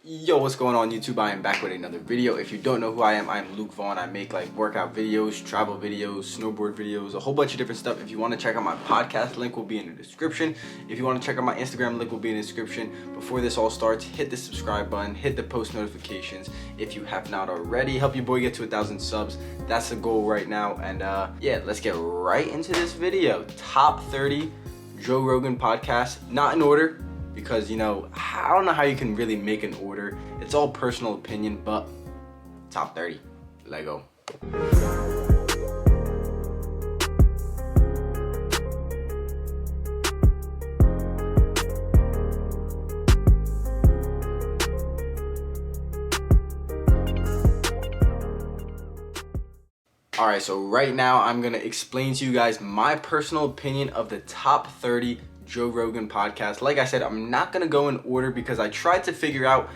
Yo, what's going on YouTube? I am back with another video. If you don't know who I am Luke Vaughn. I make like workout videos, travel videos, snowboard videos, a whole bunch of different stuff. If you want to check out my podcast, link will be in the description. If you want to check out my Instagram, link will be in the description. Before this all starts, hit the subscribe button, hit the post notifications if you have not already. Help your boy get to 1,000 subs. That's the goal right now. And yeah, let's get right into this video. Top 30 Joe Rogan podcast, not in order, because, you know, I don't know how you can really make an order. It's all personal opinion, but top 30. Let go. Alright, so right now I'm going to explain to you guys my personal opinion of the top 30 Joe Rogan podcast. Like I said, I'm not gonna go in order because I tried to figure out,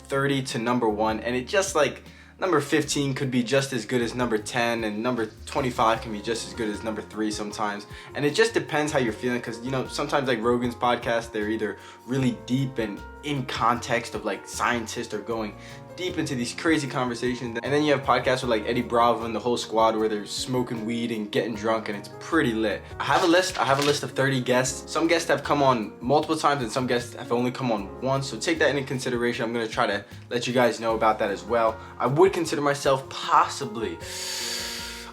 30 to number 1, and it just like number 15 could be just as good as number 10, and number 25 can be just as good as number 3 sometimes. And it just depends how you're feeling, because sometimes like Rogan's podcast, they're either really deep and in context of like scientists are going deep into these crazy conversations, and then you have podcasts with like Eddie Bravo and the whole squad where they're smoking weed and getting drunk, and it's pretty lit. I have a list of 30 guests. Some guests have come on multiple times and some guests have only come on once, so take that into consideration. I'm gonna try to let you guys know about that as well. I would consider myself possibly,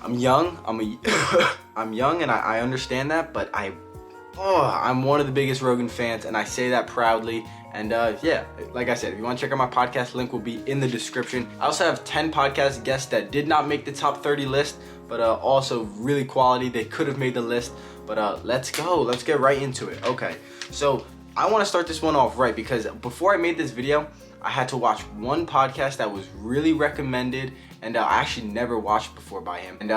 I'm young and I understand that, but I'm one of the biggest Rogan fans, and I say that proudly. And yeah, like I said, if you want to check out my podcast, link will be in the description. I also have 10 podcast guests that did not make the top 30 list, but also really quality. They could have made the list, but let's go. Let's get right into it. Okay, so I want to start this one off right, because before I made this video, I had to watch one podcast that was really recommended, and I actually never watched before by him. And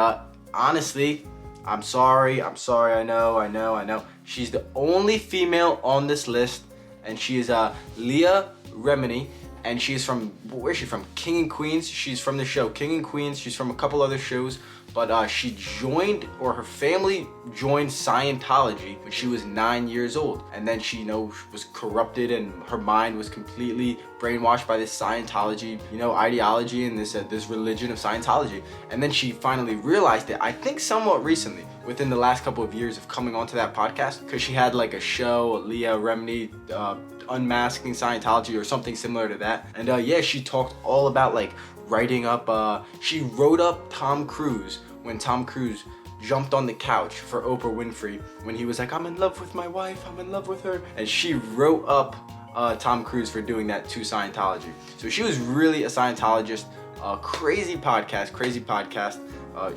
honestly, I'm sorry, I know. She's the only female on this list, and she is Leah Remini, and she's from, where's she from? King and Queens. She's from the show King and Queens. She's from a couple other shows, but she joined, or her family joined, Scientology when she was 9 years old, and then she, was corrupted, and her mind was completely brainwashed by this Scientology, ideology, and this religion of Scientology. And then she finally realized it, I think somewhat recently, within the last couple of years of coming onto that podcast, because she had like a show, Leah Remini, Unmasking Scientology or something similar to that. And yeah, she talked all about like writing up, she wrote up Tom Cruise when Tom Cruise jumped on the couch for Oprah Winfrey when he was like, I'm in love with my wife, I'm in love with her. And she wrote up Tom Cruise for doing that to Scientology. So she was really a Scientologist. Crazy podcast.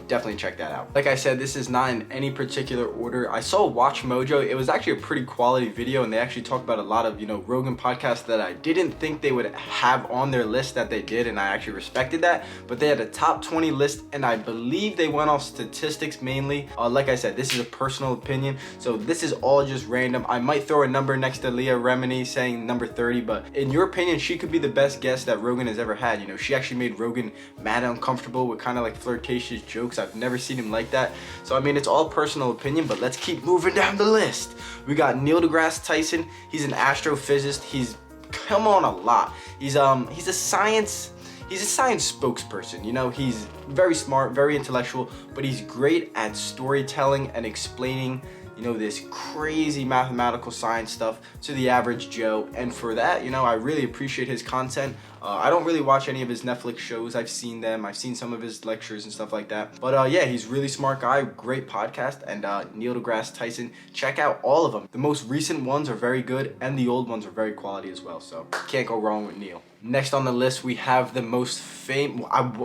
Definitely check that out. Like I said, this is not in any particular order. I saw Watch Mojo. It was actually a pretty quality video, and they actually talked about a lot of, Rogan podcasts that I didn't think they would have on their list that they did, and I actually respected that. But they had a top 20 list, and I believe they went off statistics mainly. Like I said, this is a personal opinion, so this is all just random. I might throw a number next to Leah Remini saying number 30, but in your opinion, she could be the best guest that Rogan has ever had. She actually made Rogan mad uncomfortable with kind of like flirtatious jokes. I've never seen him like that. So I mean, it's all personal opinion, but let's keep moving down the list. We got Neil deGrasse Tyson. He's an astrophysicist. He's come on a lot. He's a science spokesperson. He's very smart, very intellectual, but he's great at storytelling and explaining this crazy mathematical science stuff to the average Joe. And for that, I really appreciate his content. I don't really watch any of his Netflix shows. I've seen them. I've seen some of his lectures and stuff like that. But yeah, he's a really smart guy, great podcast. And Neil deGrasse Tyson, check out all of them. The most recent ones are very good, and the old ones are very quality as well. So can't go wrong with Neil. Next on the list, we have the most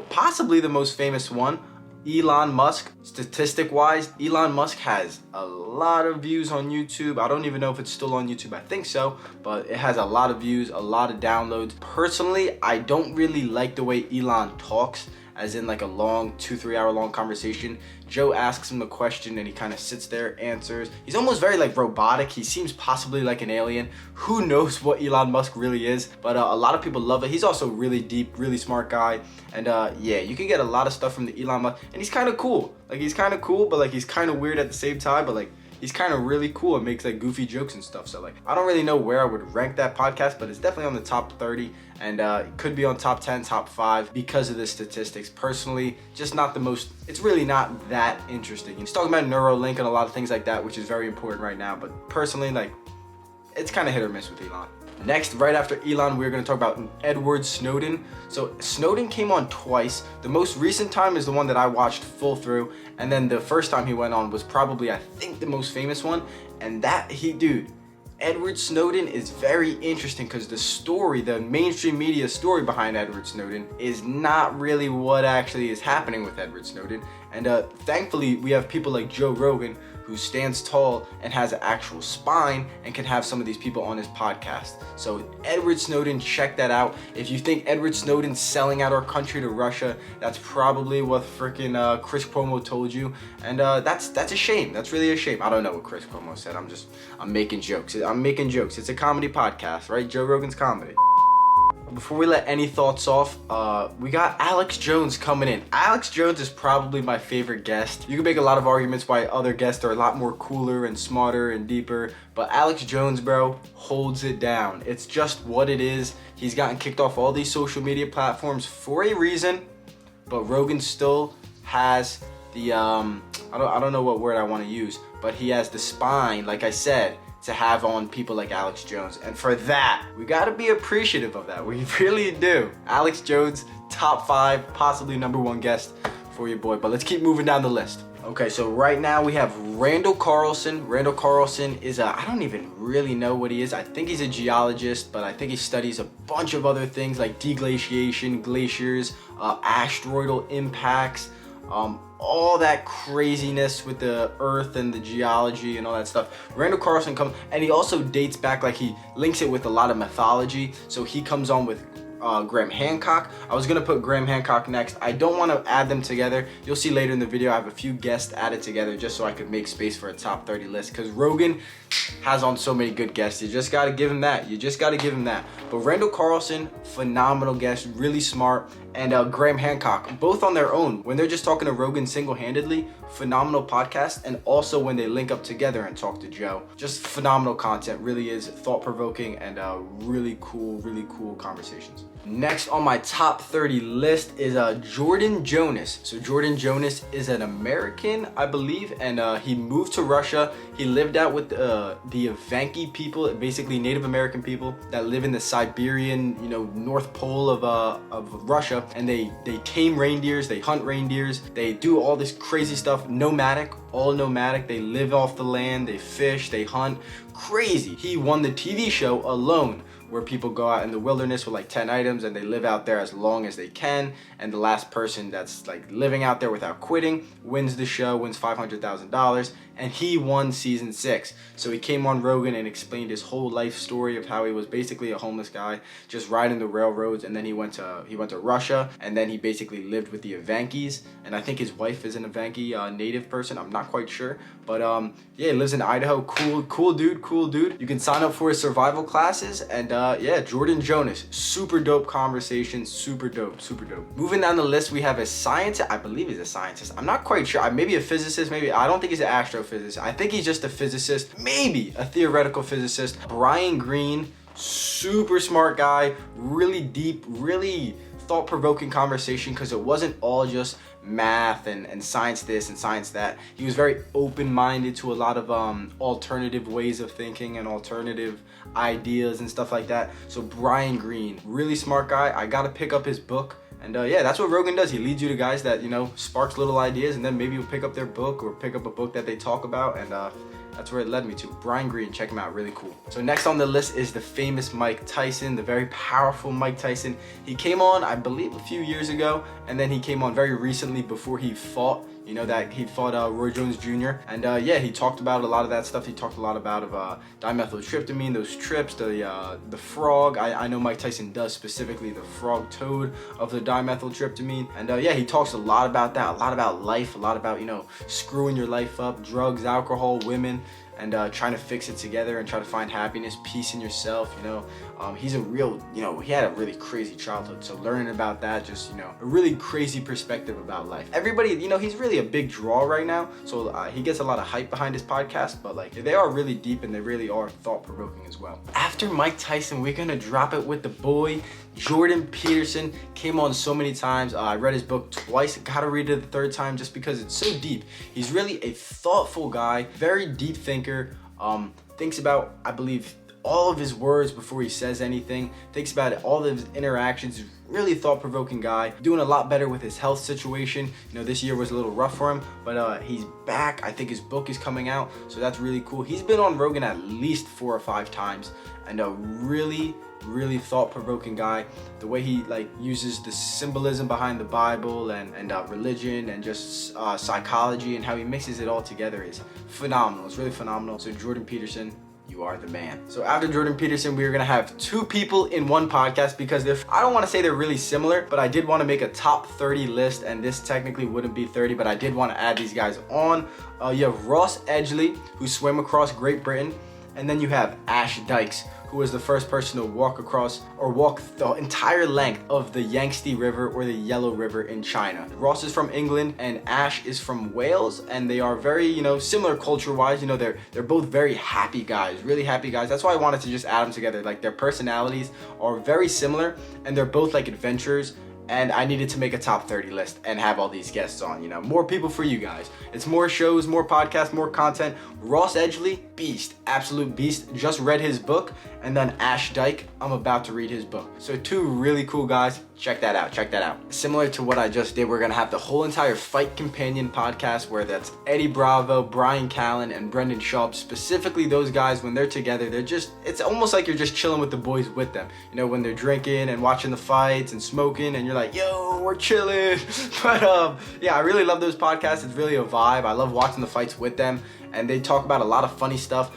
possibly the most famous one, Elon Musk. Statistic-wise, Elon Musk has a lot of views on YouTube. I don't even know if it's still on YouTube. I think so, but it has a lot of views, a lot of downloads. Personally, I don't really like the way Elon talks, as in like a long 2-3 hour long conversation. Joe asks him a question and he kind of sits there, answers. He's almost very like robotic. He seems possibly like an alien. Who knows what Elon Musk really is, but a lot of people love it. He's also really deep, really smart guy. And yeah, you can get a lot of stuff from the Elon Musk, and he's kind of cool. Like, he's kind of cool, but like he's kind of weird at the same time. But like, he's kind of really cool and makes like goofy jokes and stuff. So like, I don't really know where I would rank that podcast, but it's definitely on the top 30, and it could be on top 10, top 5 because of the statistics. Personally, just not the most, it's really not that interesting. He's talking about Neuralink and a lot of things like that, which is very important right now, but personally, like, it's kind of hit or miss with Elon. Next, right after Elon, we're going to talk about Edward Snowden. So Snowden came on twice. The most recent time is the one that I watched full through, and then the first time he went on was probably, I think, the most famous one. And Edward Snowden is very interesting because the story, the mainstream media story behind Edward Snowden is not really what actually is happening with Edward Snowden. And thankfully, we have people like Joe Rogan, who stands tall and has an actual spine and can have some of these people on his podcast. So Edward Snowden, check that out. If you think Edward Snowden's selling out our country to Russia, that's probably what freaking Chris Cuomo told you. And that's a shame. That's really a shame. I don't know what Chris Cuomo said. I'm making jokes. It's a comedy podcast, right? Joe Rogan's comedy. Before we let any thoughts off, we got Alex Jones coming in. Alex Jones is probably my favorite guest. You can make a lot of arguments why other guests are a lot more cooler and smarter and deeper, but Alex Jones, bro, holds it down. It's just what it is. He's gotten kicked off all these social media platforms for a reason, but Rogan still has the, I don't know what word I want to use, but he has the spine, like I said, to have on people like Alex Jones. And for that, we gotta be appreciative of that. We really do. Alex Jones, top 5, possibly number 1 guest for your boy. But let's keep moving down the list. Okay, so right now we have Randall Carlson. Randall Carlson is I don't even really know what he is. I think he's a geologist, but I think he studies a bunch of other things like deglaciation, glaciers, asteroidal impacts, all that craziness with the earth and the geology and all that stuff. Randall Carlson comes, and he also dates back, like he links it with a lot of mythology. So he comes on with Graham Hancock. I was gonna put Graham Hancock next. I don't want to add them together. You'll see later in the video I have a few guests added together just so I could make space for a top 30 list, because Rogan has on so many good guests. You just gotta give him that. But Randall Carlson, phenomenal guest, really smart. And Graham Hancock, both on their own, when they're just talking to Rogan single-handedly, phenomenal podcast. And also when they link up together and talk to Joe, just phenomenal content. Really is thought-provoking and really cool conversations. Next on my top 30 list is Jordan Jonas. So Jordan Jonas is an American, I believe, and he moved to Russia. He lived out with the Evanki people, basically Native American people that live in the Siberian, North Pole of Russia, and they tame reindeers, they hunt reindeers, they do all this crazy stuff, all nomadic. They live off the land, they fish, they hunt, crazy. He won the TV show Alone, where people go out in the wilderness with like 10 items and they live out there as long as they can, and the last person that's like living out there without quitting wins the show, wins $500,000, and he won season 6. So he came on Rogan and explained his whole life story of how he was basically a homeless guy just riding the railroads, and then he went to Russia, and then he basically lived with the Evankis, and I think his wife is an Evanki native person. I'm not quite sure, but yeah, he lives in Idaho. Cool dude. You can sign up for his survival classes, and yeah, Jordan Jonas, super dope conversation, super dope. Moving down the list, we have a scientist. I believe he's a scientist. I'm not quite sure. Maybe a physicist, maybe. I don't think he's an astrophysicist. I think he's just a physicist, maybe a theoretical physicist. Brian Greene, super smart guy, really deep, really thought-provoking conversation, because it wasn't all just math and science this and science that. He was very open-minded to a lot of alternative ways of thinking and alternative ideas and stuff like that. So Brian Greene, really smart guy. I gotta pick up his book. And yeah, that's what Rogan does. He leads you to guys that, sparks little ideas, and then maybe you'll pick up their book or pick up a book that they talk about, and that's where it led me to. Brian Greene, check him out, really cool. So next on the list is the famous Mike Tyson, the very powerful Mike Tyson. He came on, I believe, a few years ago, and then he came on very recently before he fought. That he fought Roy Jones Jr. And yeah, he talked about a lot of that stuff. He talked a lot about dimethyltryptamine, those trips, the frog. I know Mike Tyson does specifically the frog toad of the dimethyltryptamine. And yeah, he talks a lot about that, a lot about life, a lot about, screwing your life up, drugs, alcohol, women, and trying to fix it together and try to find happiness, peace in yourself, He's a real, he had a really crazy childhood. So learning about that, just, a really crazy perspective about life. Everybody, he's really a big draw right now. So he gets a lot of hype behind his podcast, but like they are really deep and they really are thought-provoking as well. After Mike Tyson, we're gonna drop it with the boy, Jordan Peterson. Came on so many times. I read his book twice. Gotta read it the third time just because it's so deep. He's really a thoughtful guy, very deep thinker. Thinks about, I believe, all of his words before he says anything, thinks about it, all of his interactions. Really thought-provoking guy, doing a lot better with his health situation. This year was a little rough for him, but he's back. I think his book is coming out, so that's really cool. He's been on Rogan at least 4 or 5 times, and a really thought-provoking guy. The way he uses the symbolism behind the Bible and religion and just psychology, and how he mixes it all together is phenomenal. It's really phenomenal. So Jordan Peterson, you are the man. So after Jordan Peterson, we are gonna have 2 people in one podcast because I don't want to say they're really similar, but I did want to make a top 30 list, and this technically wouldn't be 30, but I did want to add these guys on. You have Ross Edgley, who swam across Great Britain, and then you have Ashdyke, who was the first person to walk the entire length of the Yangtze River or the Yellow River in China. Ross is from England and Ash is from Wales, and they are very, similar culture-wise. They're both very happy guys, really happy guys. That's why I wanted to just add them together. Like, their personalities are very similar, and they're both like adventurers. And I needed to make a top 30 list and have all these guests on, more people for you guys. It's more shows, more podcasts, more content. Ross Edgley, beast, absolute beast. Just read his book. And then Ashdyke, I'm about to read his book. So 2 really cool guys. Check that out. Similar to what I just did, we're gonna have the whole entire Fight Companion podcast, where that's Eddie Bravo, Brian Callen, and Brendan Schaub. Specifically those guys, when they're together, it's almost like you're just chilling with the boys with them. When they're drinking and watching the fights and smoking, and you're like, yo, we're chilling. But yeah, I really love those podcasts. It's really a vibe. I love watching the fights with them, and they talk about a lot of funny stuff.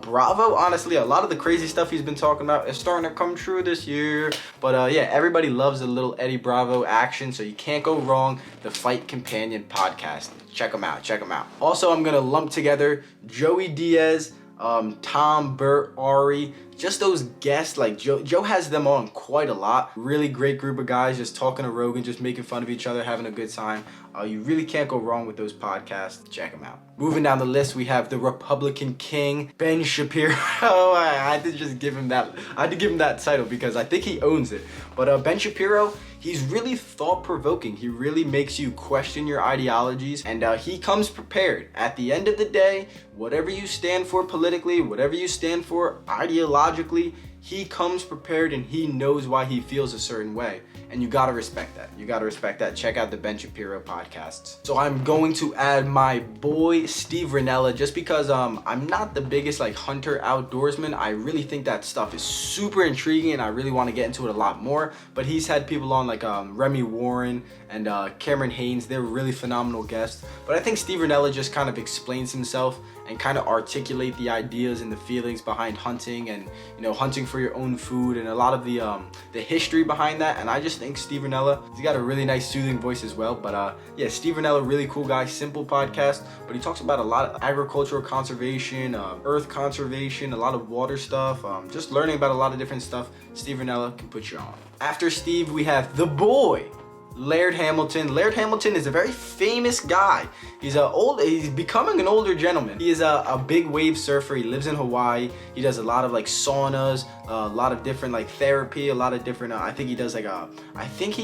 Bravo, honestly, a lot of the crazy stuff he's been talking about is starting to come true this year. But yeah, everybody loves a little Eddie Bravo action, so you can't go wrong. The Fight Companion podcast. Check them out. Also, I'm going to lump together Joey Diaz, Tom, Burt, Ari, just those guests. Like Joe has them on quite a lot. Really great group of guys just talking to Rogan, just making fun of each other, having a good time. You really can't go wrong with those podcasts. Check them out. Moving down the list, we have the Republican King, Ben Shapiro. I had to just give him that. I had to give him that title because I think he owns it. But Ben Shapiro, he's really thought-provoking. He really makes you question your ideologies, and he comes prepared. At the end of the day, whatever you stand for politically, whatever you stand for ideologically, he comes prepared and he knows why he feels a certain way. And you gotta respect that. Check out the Ben Shapiro podcasts. So I'm going to add my boy Steve Rinella, just because I'm not the biggest hunter outdoorsman. I really think that stuff is super intriguing and I really want to get into it a lot more. But he's had people on like Remy Warren and Cameron Haynes. They're really phenomenal guests. But I think Steve Rinella just kind of explains himself and kind of articulate the ideas and the feelings behind hunting, and hunting for your own food, and a lot of the history behind that. And I just think Steve Rinella, he's got a really nice soothing voice as well. But yeah, Steve Rinella, really cool guy, simple podcast, but he talks about a lot of agricultural conservation, earth conservation, a lot of water stuff, just learning about a lot of different stuff. Steve Rinella can put you on. After Steve, we have the boy, Laird Hamilton. Laird Hamilton is a very famous guy. He's becoming an older gentleman. He is a big wave surfer. He lives in Hawaii. He does a lot of saunas, a lot of different therapy, a lot of different I think he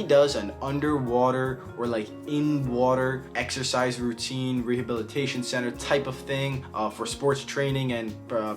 does an underwater or in water exercise routine rehabilitation center type of thing for sports training and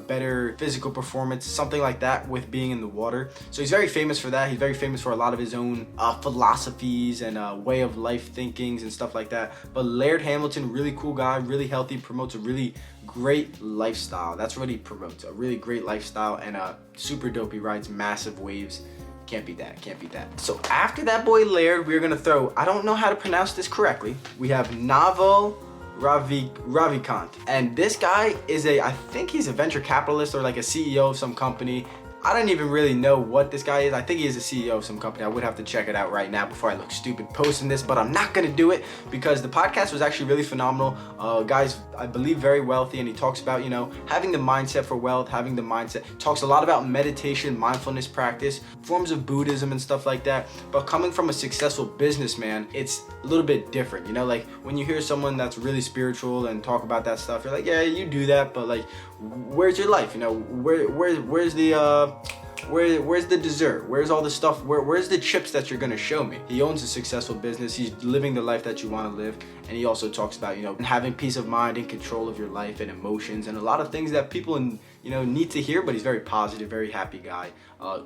better physical performance, something like that, with being in the water. So he's very famous for that. He's very famous for a lot of his own philosophies and way of life thinkings and stuff like that. But Laird Hamilton, really cool guy, really healthy, promotes a really great lifestyle. That's what he promotes, a really great lifestyle, and super dope. He rides massive waves. Can't beat that. So after that boy Laird, we're gonna throw, I don't know how to pronounce this correctly, we have Naval Ravikant. And this guy is I think he's a venture capitalist or a CEO of some company. I don't even really know what this guy is. I think he is the CEO of some company. I would have to check it out right now before I look stupid posting this, but I'm not gonna do it because the podcast was actually really phenomenal. Guy's, I believe, very wealthy, and he talks about, having the mindset for wealth, having the mindset. Talks a lot about meditation, mindfulness practice, forms of Buddhism and stuff like that. But coming from a successful businessman, it's a little bit different, like when you hear someone that's really spiritual and talk about that stuff, you're like, yeah, you do that, but like, where's your life? Where's the dessert? Where's all the stuff? Where's the chips that you're gonna show me? He owns a successful business. He's living the life that you want to live, and he also talks about having peace of mind and control of your life and emotions and a lot of things that people need to hear. But he's very positive, very happy guy.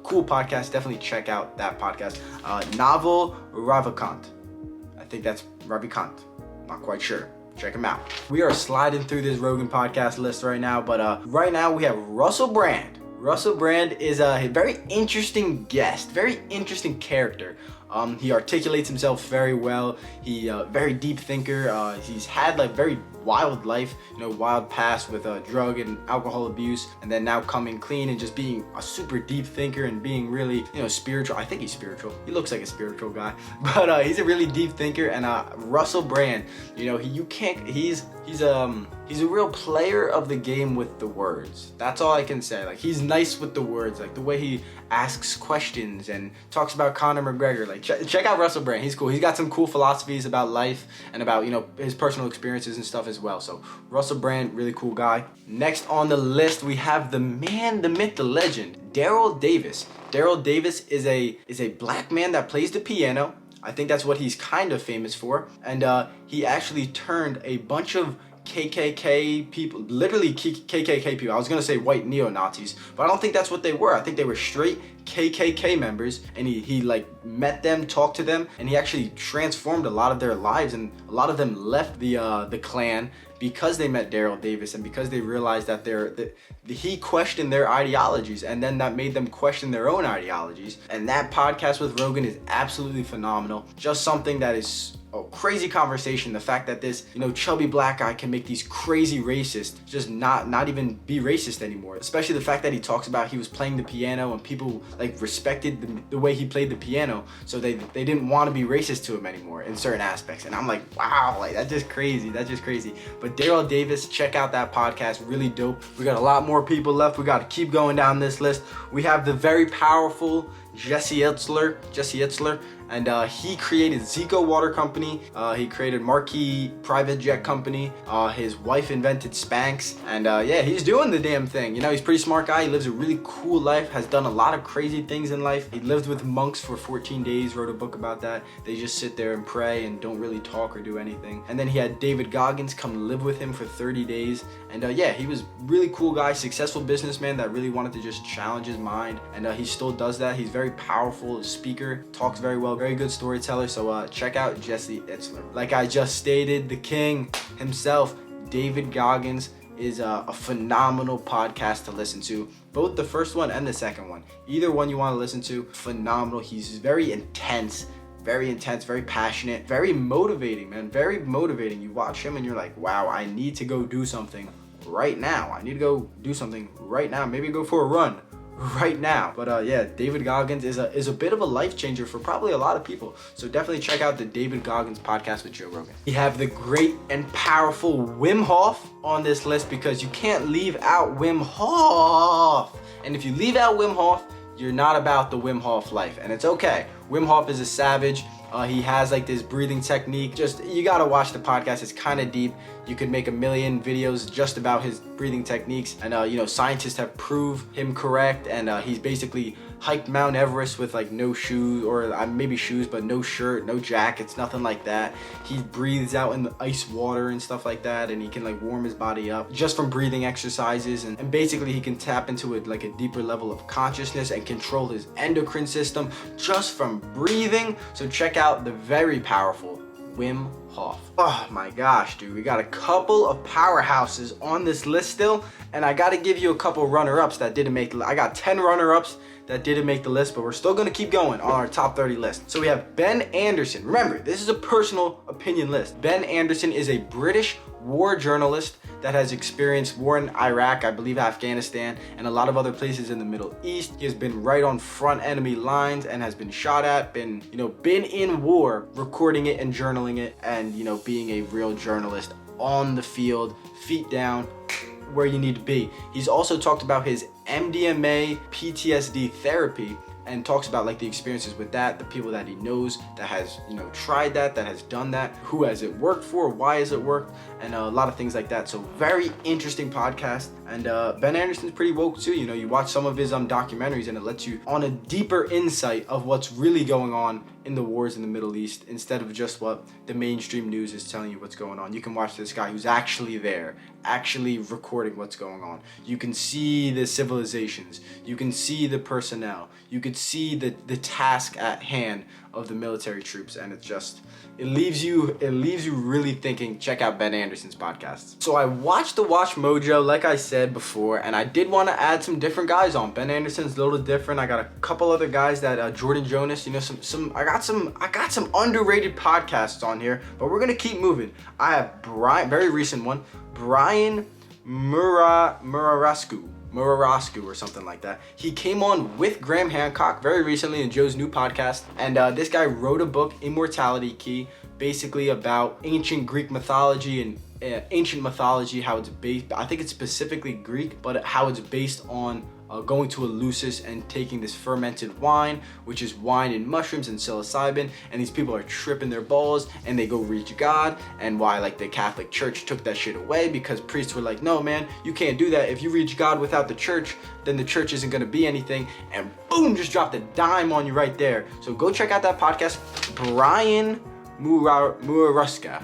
Cool podcast. Definitely check out that podcast. Naval Ravikant. I think that's Ravikant. Not quite sure. Check him out. We are sliding through this Rogan podcast list right now, but right now we have Russell Brand. Russell Brand is a very interesting guest, very interesting character. He articulates himself very well. He very deep thinker. He's had like very wild life, wild past with drug and alcohol abuse, and then now coming clean and just being a super deep thinker and being really, spiritual. I think he's spiritual. He looks like a spiritual guy, but he's a really deep thinker. And Russell Brand, he's a real player of the game with the words. That's all I can say. Like, he's nice with the words, like the way he asks questions and talks about Conor McGregor. Like, check out Russell Brand. He's cool. He's got some cool philosophies about life and about, his personal experiences and stuff as well. So Russell Brand, really cool guy. Next on the list, we have the man, the myth, the legend, Daryl Davis. Daryl Davis is a black man that plays the piano. I think that's what he's kind of famous for. And he actually turned a bunch of KKK people, literally KKK people. I was gonna say white neo-Nazis, but I don't think that's what they were. I think they were straight KKK members, and he like met them, talked to them, and he actually transformed a lot of their lives, and a lot of them left the Klan because they met Daryl Davis and because they realized that he questioned their ideologies, and then that made them question their own ideologies. And that podcast with Rogan is absolutely phenomenal. Just something that is a crazy conversation. The fact that this, chubby black guy can make these crazy racists just not even be racist anymore. Especially the fact that he talks about he was playing the piano and people like respected the way he played the piano, so they didn't want to be racist to him anymore in certain aspects. And I'm like, wow, like that's just crazy. But Daryl Davis, check out that podcast, really dope. We got a lot more people left. We got to keep going down this list. We have the very powerful Jesse Itzler, and he created Zico Water Company. He created Marquee Private Jet Company. His wife invented Spanx, and he's doing the damn thing. He's a pretty smart guy. He lives a really cool life, has done a lot of crazy things in life. He lived with monks for 14 days, wrote a book about that. They just sit there and pray and don't really talk or do anything. And then he had David Goggins come live with him for 30 days. And he was really cool guy, successful businessman that really wanted to just challenge his mind. And he still does that. He's very powerful speaker, talks very well, very good storyteller. So check out Jesse Itzler. Like I just stated, the king himself, David Goggins, is a phenomenal podcast to listen to. Both the first one and the second one. Either one you want to listen to, phenomenal. He's very intense, very passionate, very motivating, man. Very motivating. You watch him and you're like, wow, I need to go do something right now. Maybe go for a run right now. But David Goggins is a bit of a life changer for probably a lot of people. So definitely check out the David Goggins podcast with Joe Rogan. We have the great and powerful Wim Hof on this list because you can't leave out Wim Hof. And if you leave out Wim Hof, you're not about the Wim Hof life, and it's okay. Wim Hof is a savage. He has like this breathing technique. You gotta watch the podcast. It's kind of deep. You could make a million videos just about his breathing techniques. And scientists have proved him correct. And he's basically hiked Mount Everest with like no shoes, or maybe shoes, but no shirt, no jackets, nothing like that. He breathes out in the ice water and stuff like that, and he can like warm his body up just from breathing exercises. And basically he can tap into it like a deeper level of consciousness and control his endocrine system just from breathing. So check out the very powerful Wim Hof. Oh my gosh, dude, we got a couple of powerhouses on this list still, and I got to give you a couple runner-ups that didn't make. I got 10 runner-ups that didn't make the list, but we're still gonna keep going on our top 30 list. So we have Ben Anderson. Remember, this is a personal opinion list. Ben Anderson is a British war journalist that has experienced war in Iraq, I believe Afghanistan, and a lot of other places in the Middle East. He has been right on front enemy lines and has been shot at, been in war, recording it and journaling it, and being a real journalist on the field, feet down, where you need to be. He's also talked about his MDMA PTSD therapy, and talks about like the experiences with that, the people that he knows that has tried that has done that, who has it worked for, why has it worked, and a lot of things like that. So very interesting podcast. And Ben Anderson's pretty woke too. You watch some of his documentaries and it lets you on a deeper insight of what's really going on in the wars in the Middle East, instead of just what the mainstream news is telling you what's going on. You can watch this guy who's actually there, actually recording what's going on. You can see the civilizations, you can see the personnel, you could see the task at hand of the military troops, and it leaves you really thinking. Check out Ben Anderson's podcast. So I watched the Watch Mojo, like I said before, and I did want to add some different guys on. Ben Anderson's a little different. I got a couple other guys that Jordan Jonas, I got some underrated podcasts on here, but we're gonna keep moving. I have Brian, very recent one, Brian Murarasku or something like that. He came on with Graham Hancock very recently in Joe's new podcast, and this guy wrote a book, Immortality Key, basically about ancient Greek mythology and ancient mythology, how it's based, I think it's specifically Greek, but how it's based on going to Eleusis and taking this fermented wine, which is wine and mushrooms and psilocybin, and these people are tripping their balls and they go reach God, and why like the Catholic Church took that shit away because priests were like, no man, you can't do that. If you reach God without the church, then the church isn't going to be anything, and boom, just dropped a dime on you right there. So go check out that podcast, Brian Murarasku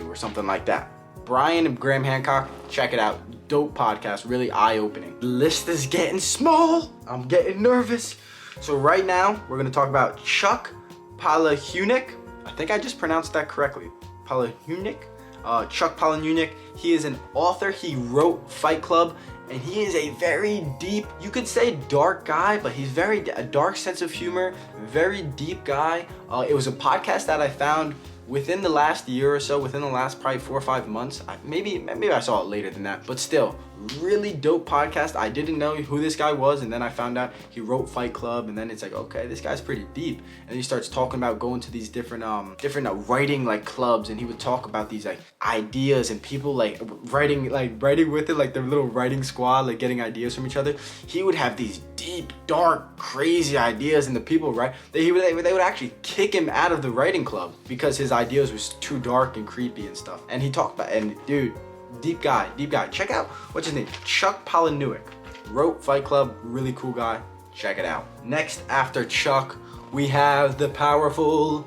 or something like that. Brian and Graham Hancock, check it out. Dope podcast, really eye-opening. The list is getting small. I'm getting nervous. So right now, we're gonna talk about Chuck Palahnik. I think I just pronounced that correctly. Palahnik. Chuck Palahnik. He is an author. He wrote Fight Club, and he is a very deep, you could say dark guy, but he's a dark sense of humor, very deep guy. It was a podcast that I found within the last year or so, within the last probably 4 or 5 months. Maybe I saw it later than that, but still, really dope podcast. I didn't know who this guy was, and then I found out he wrote Fight Club, and then it's like, okay, this guy's pretty deep. And he starts talking about going to these different writing like clubs, and he would talk about these like ideas and people like writing with it, like their little writing squad, like getting ideas from each other. He would have these deep, dark, crazy ideas, and the people they would actually kick him out of the writing club because his ideas was too dark and creepy and stuff. And he talked about, and dude, deep guy. Check out, what's his name? Chuck Palahnik. Wrote Fight Club, really cool guy. Check it out. Next, after Chuck, we have the powerful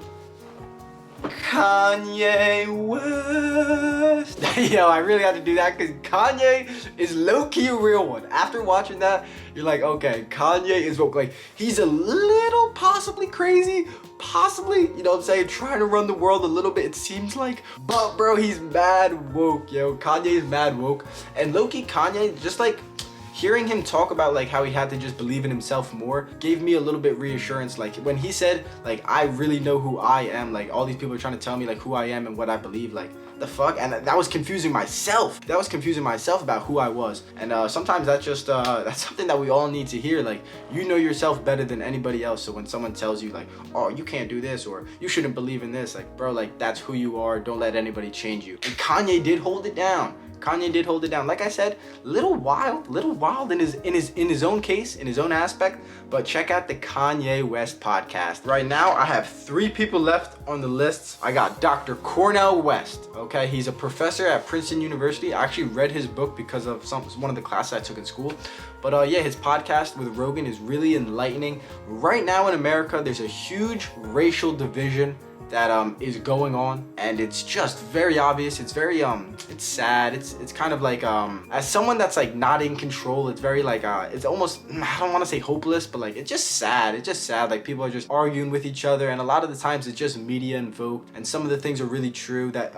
Kanye West. Yo, I really had to do that because Kanye is low-key a real one. After watching that, you're like, okay, Kanye is woke. Like, he's a little possibly crazy, possibly, you know what I'm saying, trying to run the world a little bit, it seems like. But bro, he's mad woke, yo. Kanye's mad woke. And low-key Kanye, just like hearing him talk about like how he had to just believe in himself more gave me a little bit reassurance. Like when he said like, I really know who I am, like all these people are trying to tell me like who I am and what I believe, like the fuck. And that was confusing myself about who I was. And sometimes that's just that's something that we all need to hear. Like, you know yourself better than anybody else. So when someone tells you like, oh, you can't do this, or you shouldn't believe in this, like bro, like that's who you are. Don't let anybody change you. And Kanye did hold it down. Like I said, little wild in his own case, in his own aspect. But check out the Kanye West podcast. Right now, I have 3 people left on the list. I got Dr. Cornell West. Okay, he's a professor at Princeton University. I actually read his book because of one of the classes I took in school. But yeah, his podcast with Rogan is really enlightening. Right now in America, there's a huge racial division that is going on, and it's just very obvious. It's very it's sad. It's kind of like as someone that's like not in control, it's very like it's almost, I don't want to say hopeless, but like it's just sad. Like people are just arguing with each other, and a lot of the times it's just media invoked, and some of the things are really true that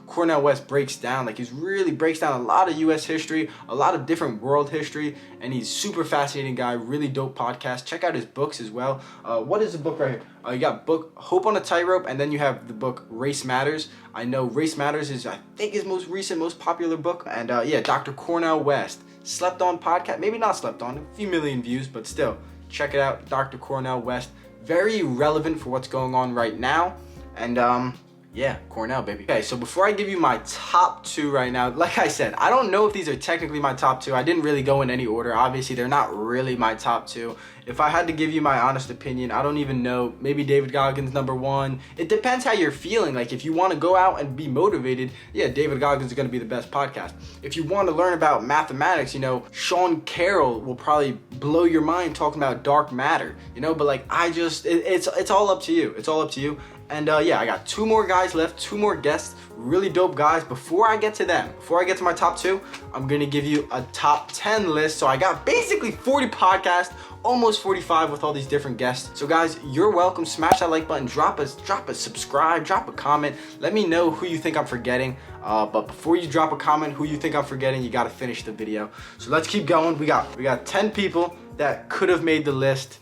Cornell West breaks down. Like he really breaks down a lot of US history, a lot of different world history, and he's super fascinating guy, really dope podcast. Check out his books as well. What is the book right here? You got book Hope on a Tightrope, and And then you have the book Race Matters. I know Race Matters is, I think, his most recent, most popular book. And yeah, Dr. Cornell West. Slept on podcast, maybe not slept on, a few million views, but still, check it out, Dr. Cornell West. Very relevant for what's going on right now. And yeah, Cornell, baby. Okay, so before I give you my top 2 right now, like I said, I don't know if these are technically my top 2. I didn't really go in any order. Obviously, they're not really my top 2. If I had to give you my honest opinion, I don't even know. Maybe David Goggins number 1. It depends how you're feeling. Like, if you want to go out and be motivated, yeah, David Goggins is going to be the best podcast. If you want to learn about mathematics, you know, Sean Carroll will probably blow your mind talking about dark matter, you know, but like, it's all up to you. It's all up to you. And yeah, I got 2 more guys left, 2 more guests, really dope guys. Before I get to them, before I get to my top 2, I'm gonna give you a top 10 list. So I got basically 40 podcasts, almost 45 with all these different guests. So guys, you're welcome. Smash that like button, drop a subscribe, drop a comment. Let me know who you think I'm forgetting. But before you drop a comment, who you think I'm forgetting, you gotta finish the video. So let's keep going. We got 10 people that could have made the list.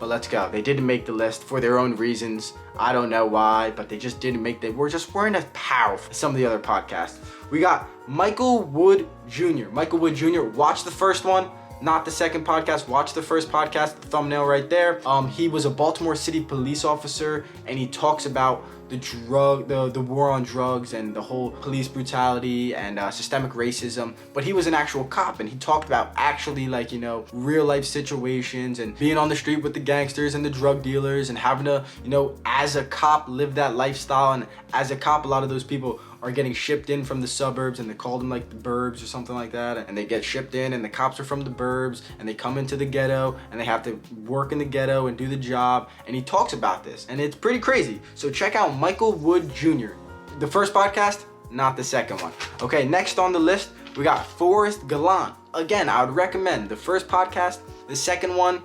But let's go. They didn't make the list for their own reasons. I don't know why, but they just didn't make. They weren't as powerful as some of the other podcasts. We got Michael Wood Jr. Michael Wood Jr. Watch the first one, not the second podcast. Watch the first podcast. The thumbnail right there. He was a Baltimore City police officer, and he talks about the war on drugs and the whole police brutality and systemic racism. But he was an actual cop, and he talked about actually, like, you know, real life situations and being on the street with the gangsters and the drug dealers and having to, you know, as a cop, live that lifestyle. And as a cop, a lot of those people are getting shipped in from the suburbs, and they call them like the burbs or something like that, and they get shipped in, and the cops are from the burbs, and they come into the ghetto, and they have to work in the ghetto and do the job. And he talks about this, and it's pretty crazy. So check out Michael Wood Jr. The first podcast, not the second one. Okay, next on the list, we got Forrest Galan. Again, I would recommend the first podcast. The second one,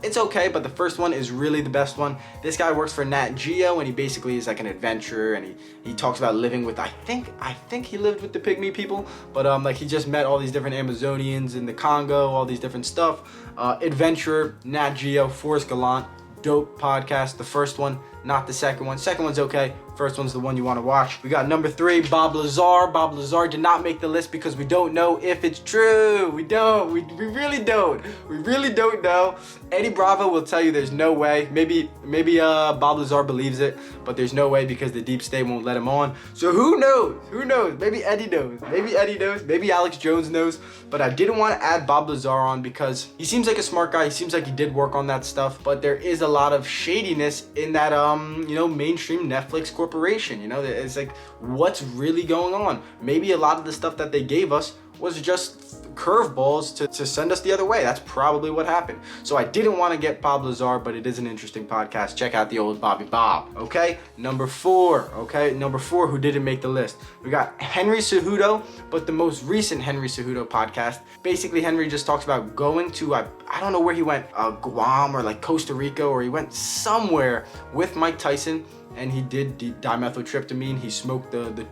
it's okay, but the first one is really the best one. This guy works for Nat Geo, and he basically is like an adventurer, and he talks about living with, I think he lived with the pygmy people, but like, he just met all these different Amazonians in the Congo, all these different stuff. Adventurer, Nat Geo, Forrest Gallant, dope podcast. The first one, not the second one. Second one's okay. First one's the one you want to watch. We got number 3, Bob Lazar. Bob Lazar did not make the list because we don't know if it's true. We don't. We really don't. We really don't know. Eddie Bravo will tell you there's no way. Maybe Bob Lazar believes it, but there's no way because the deep state won't let him on. So who knows? Who knows? Maybe Eddie knows. Maybe Eddie knows. Maybe Alex Jones knows. But I didn't want to add Bob Lazar on because he seems like a smart guy. He seems like he did work on that stuff, but there is a lot of shadiness in that you know, mainstream Netflix corporation. You know, it's like, what's really going on? Maybe a lot of the stuff that they gave us was just curveballs to send us the other way. That's probably what happened. So I didn't want to get Bob Lazar, but it is an interesting podcast. Check out the old Bobby Bob. Okay, number 4. Okay, number 4 who didn't make the list. We got Henry Cejudo, but the most recent Henry Cejudo podcast. Basically, Henry just talks about going to, I don't know where he went, Guam or like Costa Rica, or he went somewhere with Mike Tyson, and he did dimethyltryptamine. He smoked the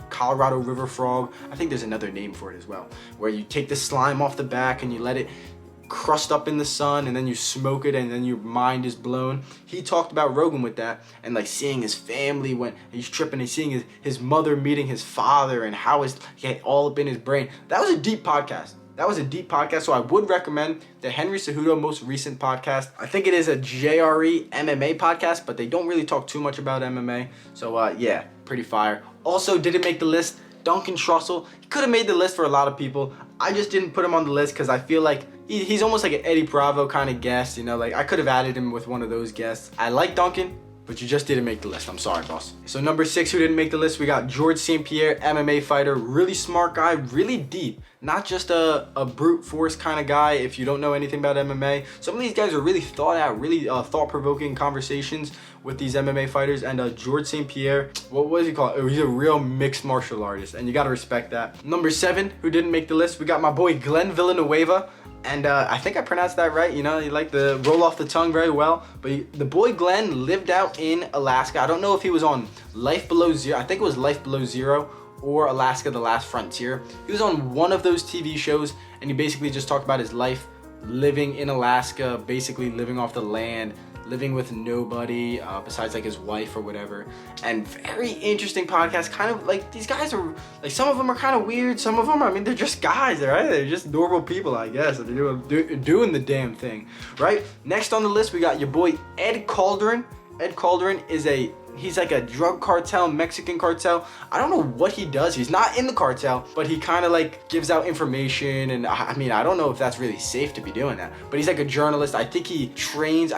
Colorado River frog. I think there's another name for it as well, where you take the slime off the back and you let it crust up in the sun, and then you smoke it, and then your mind is blown. He talked about Rogan with that, and like seeing his family when he's tripping, and seeing his mother meeting his father, and how he had all up in his brain. That was a deep podcast. So I would recommend the Henry Cejudo most recent podcast. I think it is a JRE MMA podcast, but they don't really talk too much about MMA. So yeah, pretty fire. Also didn't make the list, Duncan Trussell. He could have made the list for a lot of people. I just didn't put him on the list because I feel like he's almost like an Eddie Bravo kind of guest. You know, like I could have added him with one of those guests. I like Duncan, but you just didn't make the list. I'm sorry, boss. So number 6 who didn't make the list, we got George St. Pierre, MMA fighter, really smart guy, really deep. Not just a brute force kind of guy. If you don't know anything about MMA, some of these guys are really thought out, really thought-provoking conversations with these MMA fighters. And George St. Pierre, what was he called? Oh, he's a real mixed martial artist, and you gotta respect that. Number 7 who didn't make the list, we got my boy Glenn Villanueva. And I think I pronounced that right. You know, he liked to roll off the tongue very well. But the boy Glenn lived out in Alaska. I don't know if he was on Life Below Zero. I think it was Life Below Zero or Alaska, The Last Frontier. He was on one of those TV shows, and he basically just talked about his life living in Alaska, basically living off the land, living with nobody besides like his wife or whatever. And very interesting podcast. Kind of like these guys are like, some of them are kind of weird. Some of them, I mean, they're just guys, right? They're just normal people, I guess. They're doing the damn thing, right? Next on the list, we got your boy Ed Calderon. Ed Calderon he's like a drug cartel, Mexican cartel. I don't know what he does. He's not in the cartel, but he kind of like gives out information. And I mean, I don't know if that's really safe to be doing that, but he's like a journalist. I think he trains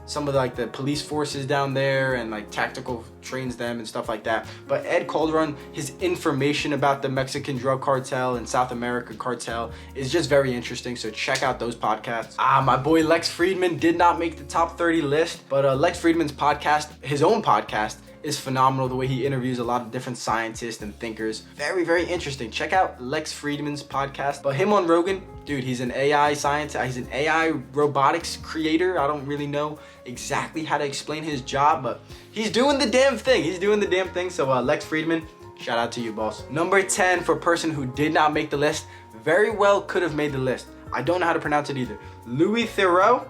some of the police forces down there and like tactical trains them and stuff like that. But Ed Calderon, his information about the Mexican drug cartel and South America cartel is just very interesting. So check out those podcasts. My boy Lex Friedman did not make the top 30 list, but Lex Friedman's podcast, his own podcast, is phenomenal. The way he interviews a lot of different scientists and thinkers. Very, very interesting. Check out Lex Friedman's podcast. But him on Rogan, dude, he's an AI scientist. He's an AI robotics creator. I don't really know exactly how to explain his job, but he's doing the damn thing. So Lex Friedman, shout out to you, boss. Number 10 for a person who did not make the list. Very well could have made the list. I don't know how to pronounce it either. Louis Theroux.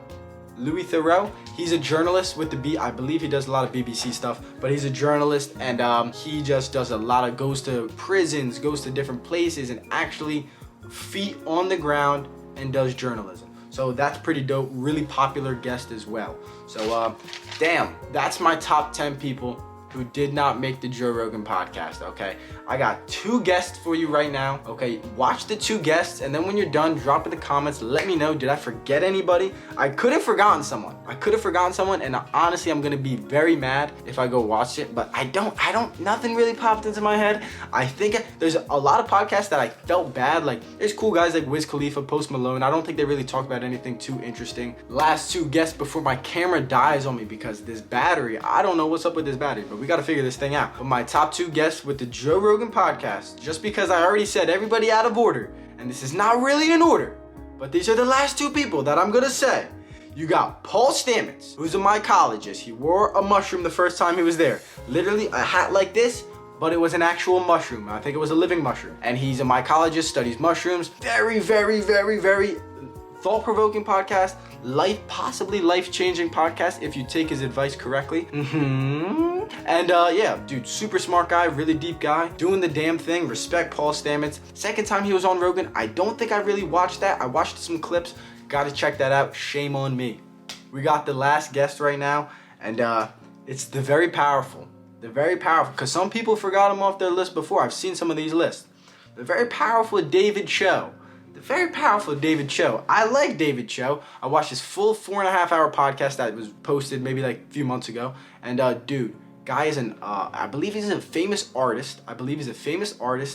He's a journalist with the B. I believe he does a lot of BBC stuff, but he's a journalist, and he just does a lot of, goes to prisons, goes to different places, and actually feet on the ground and does journalism. So that's pretty dope. Really popular guest as well. So damn, that's my top 10 people who did not make the Joe Rogan podcast, okay? I got 2 guests for you right now, okay? Watch the 2 guests, and then when you're done, drop in the comments, let me know, did I forget anybody? I could have forgotten someone, and honestly, I'm gonna be very mad if I go watch it, but I don't, nothing really popped into my head. I think there's a lot of podcasts that I felt bad, like, there's cool guys like Wiz Khalifa, Post Malone. I don't think they really talk about anything too interesting. Last 2 guests before my camera dies on me because this battery, I don't know what's up with this battery, but we gotta figure this thing out. But my top 2 guests with the Joe Rogan podcast, just because I already said everybody out of order, and this is not really in order, but these are the last 2 people that I'm gonna say. You got Paul Stamets, who's a mycologist. He wore a mushroom the first time he was there. Literally a hat like this, but it was an actual mushroom. I think it was a living mushroom. And he's a mycologist, studies mushrooms. Very, very, very, very thought-provoking podcast. Possibly life-changing podcast if you take his advice correctly. And yeah, dude, super smart guy, really deep guy, doing the damn thing. Respect Paul Stamets. Second time he was on Rogan, I don't think I really watched that. I watched some clips. Gotta check that out. Shame on me. We got the last guest right now, and it's the very powerful, because some people forgot him off their list before. I've seen some of these lists. The very powerful David Cho. I like David Cho. I watched his full 4.5-hour podcast that was posted maybe like a few months ago. And dude, guy is I believe he's a famous artist.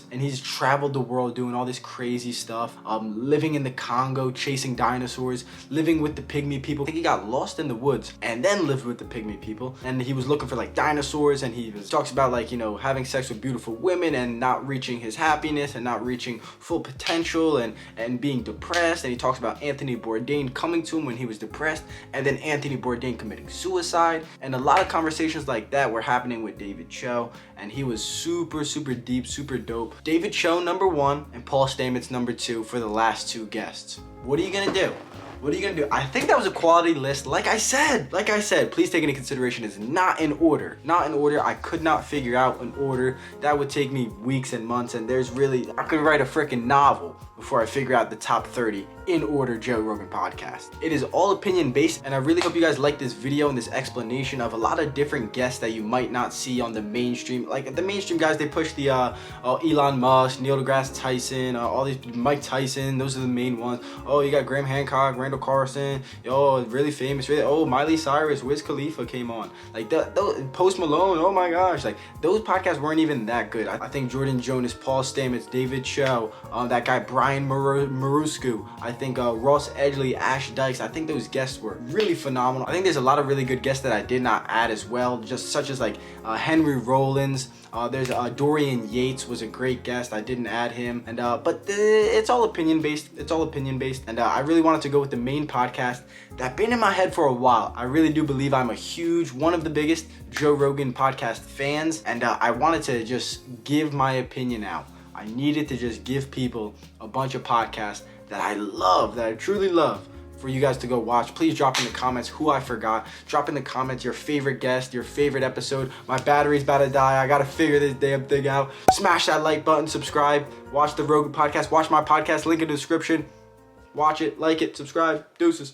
And he's traveled the world doing all this crazy stuff. Living in the Congo, chasing dinosaurs, living with the pygmy people. I think he got lost in the woods and then lived with the pygmy people. And he was looking for like dinosaurs, and he talks about like, you know, having sex with beautiful women and not reaching his happiness and not reaching full potential and being depressed. And he talks about Anthony Bourdain coming to him when he was depressed, and then Anthony Bourdain committing suicide. And a lot of conversations like that were happening with David Cho, and he was super, super deep, super dope. David Cho number 1 and Paul Stamets number 2 for the last 2 guests. What are you gonna do? I think that was a quality list. Like I said, please take into consideration it's not in order. I could not figure out an order. That would take me weeks and months, and I could write a freaking novel before I figure out the top 30 in order Joe Rogan podcast. It is all opinion based, and I really hope you guys like this video and this explanation of a lot of different guests that you might not see on the mainstream. Like the mainstream guys, they push the Elon Musk, Neil deGrasse Tyson, all these Mike Tyson. Those are the main ones. Oh, you got Graham Hancock, Randall Carlson. Really famous. Miley Cyrus, Wiz Khalifa came on. Like those Post Malone. Oh my gosh, like those podcasts weren't even that good. I think Jordan Jonas, Paul Stamets, David Cho, that guy Brian Maruscu. I think Ross Edgley, Ashdyke. I think those guests were really phenomenal. I think there's a lot of really good guests that I did not add as well, just such as like Henry Rollins. There's Dorian Yates was a great guest. I didn't add him, and but it's all opinion based. And I really wanted to go with the main podcast that been in my head for a while. I really do believe I'm one of the biggest Joe Rogan podcast fans, and I wanted to just give my opinion out. I needed to just give people a bunch of podcasts that I love, that I truly love. for you guys to go watch. Please drop in the comments who I forgot. Drop in the comments your favorite guest, your favorite episode. My battery's about to die. I gotta figure this damn thing out. Smash that like button, subscribe, watch the Rogan podcast, watch my podcast, link in the description. Watch it, like it, subscribe. Deuces.